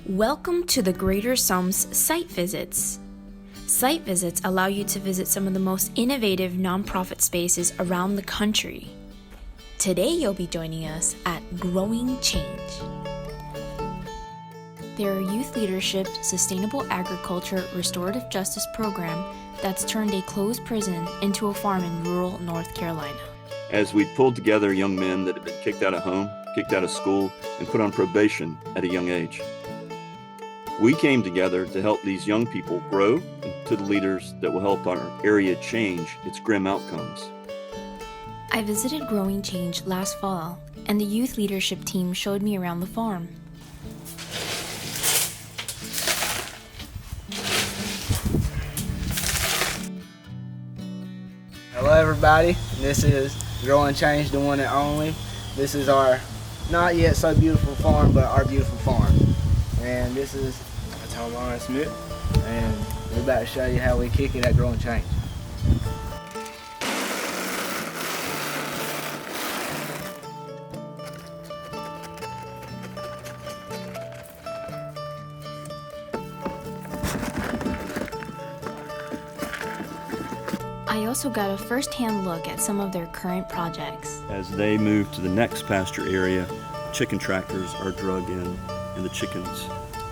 Welcome to the Greater Sums Site Visits. Site visits allow you to visit some of the most innovative nonprofit spaces around the country. Today you'll be joining us at Growing Change. They're a youth leadership, sustainable agriculture, restorative justice program that's turned a closed prison into a farm in rural North Carolina. As we pulled together young men that had been kicked out of home, kicked out of school, and put on probation at a young age. We came together to help these young people grow into the leaders that will help our area change its grim outcomes. I visited Growing Change last fall, and the youth leadership team showed me around the farm. Hello everybody, this is Growing Change, the one and only. This is our not yet so beautiful farm, but our beautiful farm. And this is Tom Smith, and we're about to show you how we kick it at Growing Change. I also got a first-hand look at some of their current projects. As they move to the next pasture area, chicken tractors are drug in, and the chickens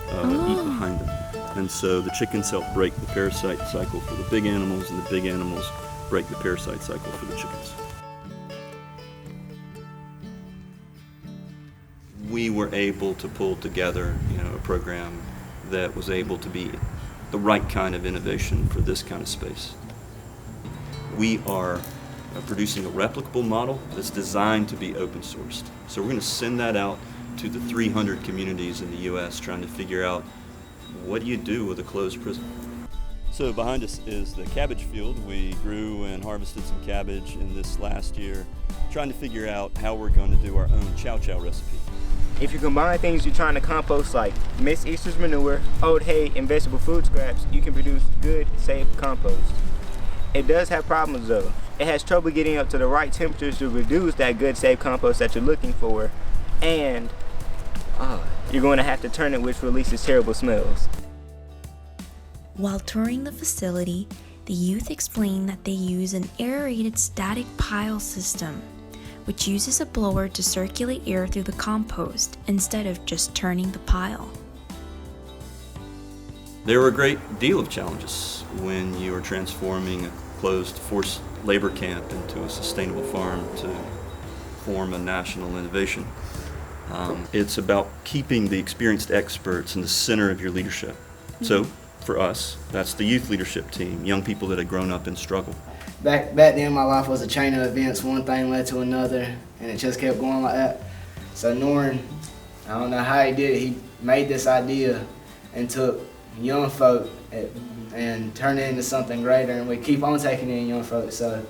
eat behind them. And so the chickens help break the parasite cycle for the big animals, and the big animals break the parasite cycle for the chickens. We were able to pull together, a program that was able to be the right kind of innovation for this kind of space. We are producing a replicable model that's designed to be open sourced. So we're going to send that out to the 300 communities in the U.S. trying to figure out what do you do with a closed prison. So behind us is the cabbage field. We grew and harvested some cabbage in this last year, trying to figure out how we're going to do our own chow chow recipe. If you combine things you're trying to compost like Miss Easter's manure, old hay, and vegetable food scraps, you can produce good, safe compost. It does have problems though. It has trouble getting up to the right temperatures to produce that good, safe compost that you're looking for, and you're going to have to turn it, which releases terrible smells. While touring the facility, the youth explained that they use an aerated static pile system, which uses a blower to circulate air through the compost instead of just turning the pile. There were a great deal of challenges when you are transforming a closed forced labor camp into a sustainable farm to form a national innovation. It's about keeping the experienced experts in the center of your leadership. So for us, that's the youth leadership team, young people that had grown up in struggle. Back then my life was a chain of events, one thing led to another, and it just kept going like that. So Norrin, I don't know how he did it, he made this idea and took young folk and turned it into something greater, and we keep on taking in young folk. So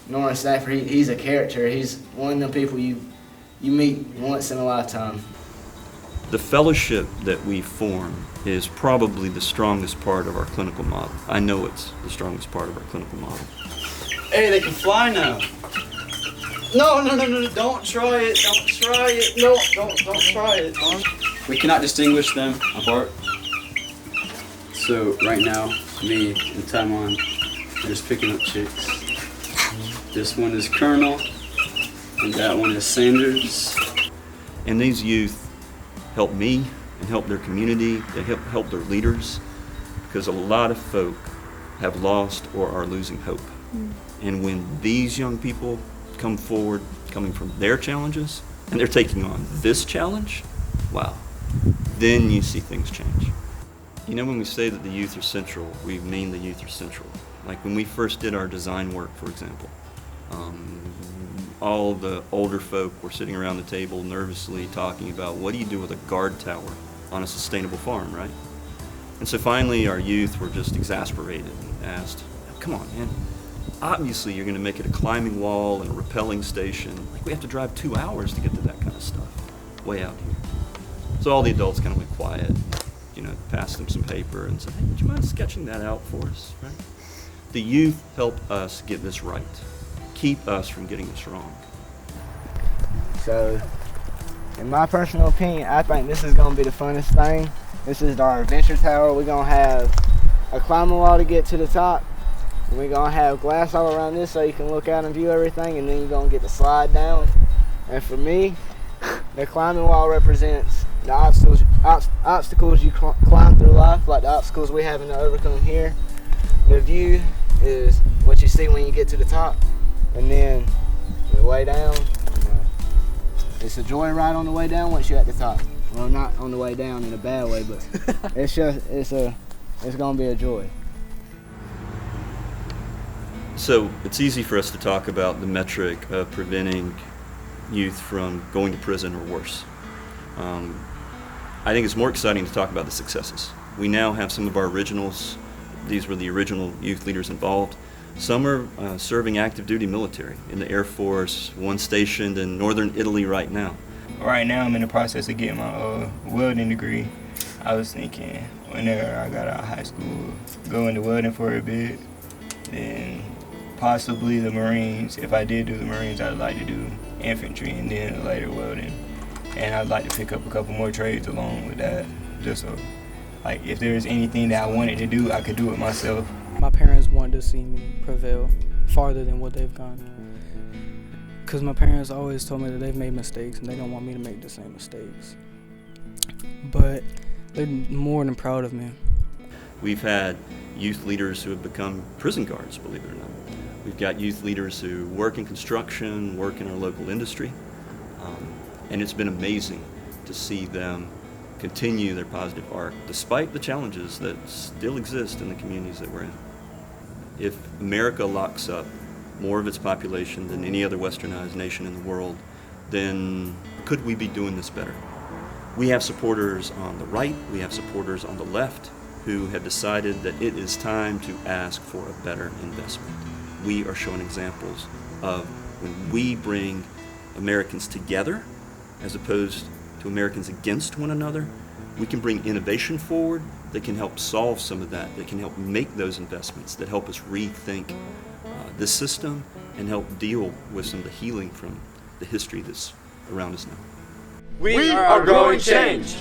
Norrin Stafford, he's a character. He's one of them people you meet once in a lifetime. The fellowship that we form is probably the strongest part of our clinical model. I know it's the strongest part of our clinical model. Hey, they can fly now. No, don't try it, no, don't try it. We cannot distinguish them apart. So right now, me and Taiwan are just picking up chicks. This one is Colonel, and that one is Sanders. And these youth help me and help their community, they help their leaders, because a lot of folk have lost or are losing hope. And when these young people come forward, coming from their challenges, and they're taking on this challenge, wow, then you see things change. When we say that the youth are central, we mean the youth are central. Like when we first did our design work, for example, all the older folk were sitting around the table nervously talking about what do you do with a guard tower on a sustainable farm, right? And so finally our youth were just exasperated and asked, come on, man, obviously you're going to make it a climbing wall and a rappelling station. Like we have to drive 2 hours to get to that kind of stuff way out here. So all the adults kind of went quiet, passed them some paper and said, hey, would you mind sketching that out for us, right? The youth help us get this right, keep us from getting this wrong. So, in my personal opinion, I think this is going to be the funnest thing This is our adventure tower. We're gonna have a climbing wall to get to the top. And we're gonna have glass all around this so you can look out and view everything, and then you're gonna get to slide down. And for me, the climbing wall represents the obstacles you climb through life, like the obstacles we're having to overcome here. The view is what you see when you get to the top, and then the way down, it's a joyride on the way down once you're at the top. Well, not on the way down in a bad way, but it's gonna be a joy. So it's easy for us to talk about the metric of preventing youth from going to prison or worse. I think it's more exciting to talk about the successes. We now have some of our originals. These were the original youth leaders involved. Some are serving active duty military in the Air Force, one stationed in northern Italy right now. Right now I'm in the process of getting my welding degree. I was thinking whenever I got out of high school, go into welding for a bit, then possibly the Marines. If I did do the Marines, I'd like to do infantry and then later welding. And I'd like to pick up a couple more trades along with that, just so, like, if there's anything that I wanted to do, I could do it myself. My parents wanted to see me prevail farther than what they've gone. Because my parents always told me that they've made mistakes and they don't want me to make the same mistakes. But they're more than proud of me. We've had youth leaders who have become prison guards, believe it or not. We've got youth leaders who work in construction, work in our local industry, and it's been amazing to see them continue their positive arc despite the challenges that still exist in the communities that we're in. If America locks up more of its population than any other westernized nation in the world, then could we be doing this better? We have supporters on the right, we have supporters on the left who have decided that it is time to ask for a better investment. We are showing examples of when we bring Americans together as opposed to Americans against one another, we can bring innovation forward that can help solve some of that can help make those investments, that help us rethink this system and help deal with some of the healing from the history that's around us now. We are growing change.